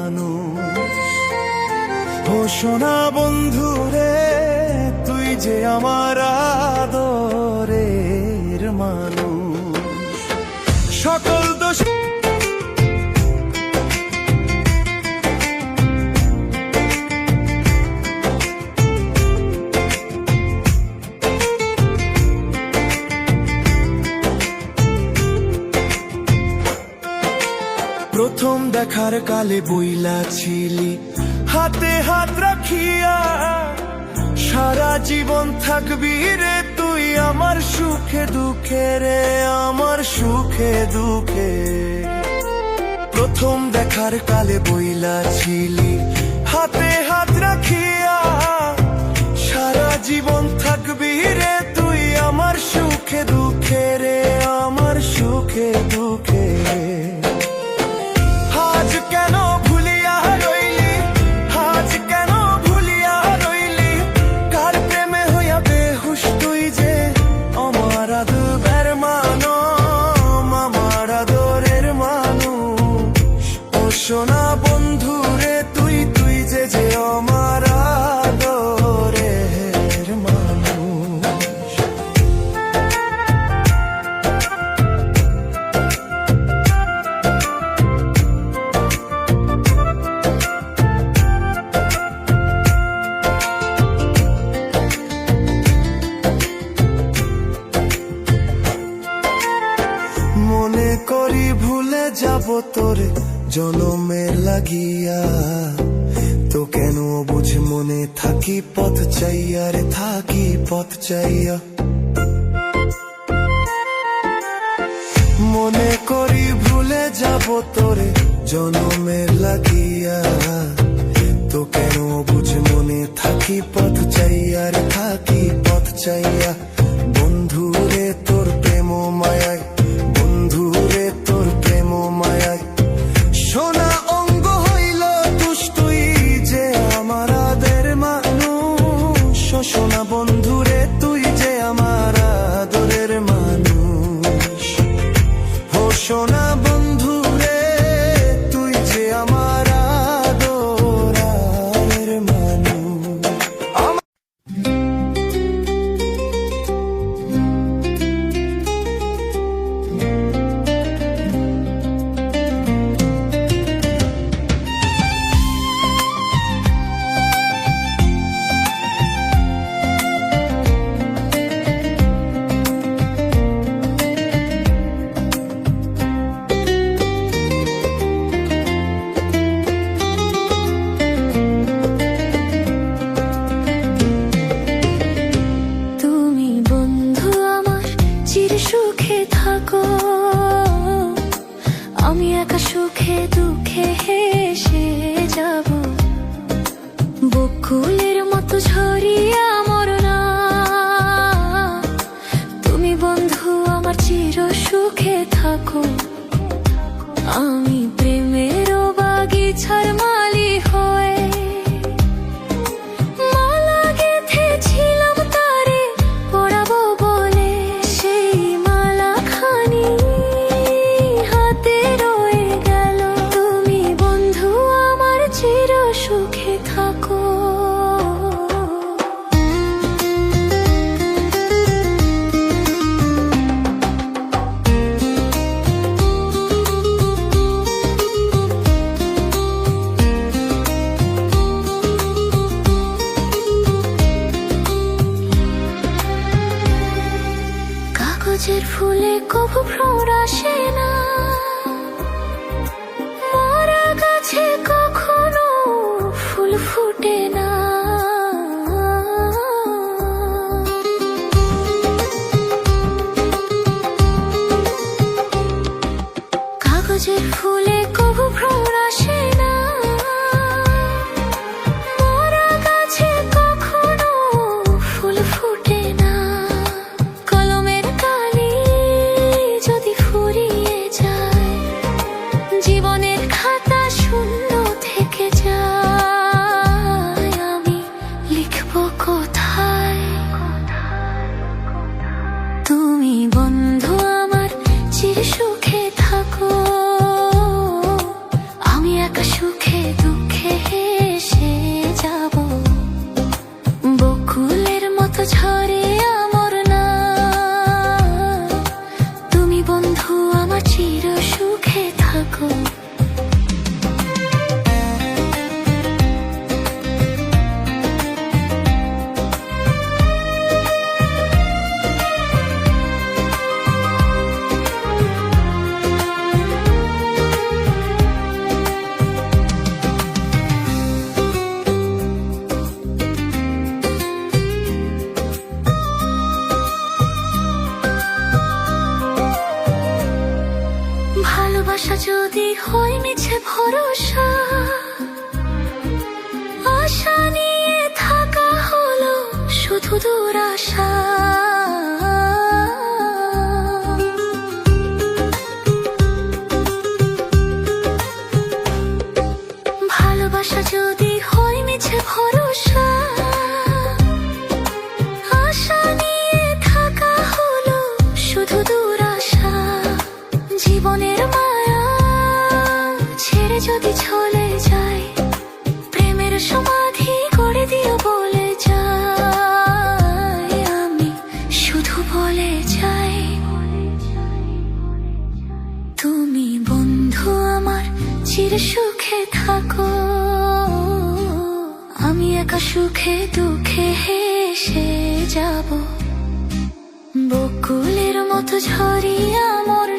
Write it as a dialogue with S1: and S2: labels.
S1: মানুষ। ও সোনা বন্ধু রে, তুই যে আমার আদরের মানুষ। সকল দোষ প্রথম দেখার কালে বইলা ছিলি হাতে হাত রাখিয়া, সারা জীবন থাকবি রে তুই আমার সুখে দুঃখে রে, আমার সুখে দুঃখে। প্রথম দেখার কালে বইলা ছিলি হাতে হাত রাখিয়া, সারা জীবন থাকবি রে তুই আমার সুখে দুঃখে রে, আমার সুখে দুঃখে। আজ কেন ভুলিয়া রইলি, আজ কেন ভুলিয়া রইলি, কার প্রেমে হইয়া বেহুশ তুই যে আমার আদরের মানুষ, আমার আদরের মানুষ। ও সোনা বন্ধু রে, তুই তুই যে যে আমার আদরের মানুষ। মনে করি ভুলে যাব তোরে জনমের লাগিয়া, তো কেন বুঝ মনে থাকি পথ চাইয়া রে, থাকি পথ চাইয়া। মনে করি ভুলে যাব তোরে জনমের লাগিয়া, তো কেন বুঝ মনে থাকি পথ চাইয়া রে, থাকি পথ চাইয়া। বন্ধু রে তোর প্রেম মায়ায়, বন্ধু রে তোর প্রেম মায়ায়, সোনা অঙ্গ হইল তুষ তুই যে আমার আদরের মানুষ। সোনা বন্ধু রে, তুই যে আমার আদরের মানুষ। ও সোনা বন্ধু রে, তুই যে আমার আদরের মানুষ।
S2: তুমি বন্ধু আমার চির সুখে থাকো, আমি একা সুখে দুঃখে হেসে যাব। বকুলের মতো ঝরিয়া মরনা, তুমি বন্ধু আমার চির সুখে থাকো। আমি প্রেমের বাগিচার মালি হয়ে মালা গেঁথেছিলাম তারে পরাবো বলে, সেই মালা খানি হাতে রয়ে গেল। তুমি বন্ধু আমার চির সুখে থাকো। কাগজের ফুলে কভু ভ্রমর আসে না, মরা গাছে কখনো ফুল ফুটে না। কাগজের ফুলে কভু ভ্রমর আসে না, মরা গাছে কখনো ফুল ফুটে না। কলমের কালি যদি ফুরিয়ে সুখে দুঃখে হেসে যাব, বকুলের মতো ঝরে আমর না। তুমি বন্ধু আমার চির সুখে থাকো। ভালোবাসা যদি হয় মিছে ভরসা, আশা নিয়ে থাকা হলো শুধু দুরাশা। ভালোবাসা যদি হয় মিছে ভরসা, আশা নিয়ে থাকা হলো শুধু দুরাশা। জীবনের মায়া ছেড়ে যদি চলে যায়, প্রেমের সমাধি করে দিও বলে যাই। আমি শুধু বলে যাই, তুমি বন্ধু আমার চির সুখে থাকো। আমি একা সুখে দুঃখে হেসে যাব, বকুলের মতো ঝরিয়া মর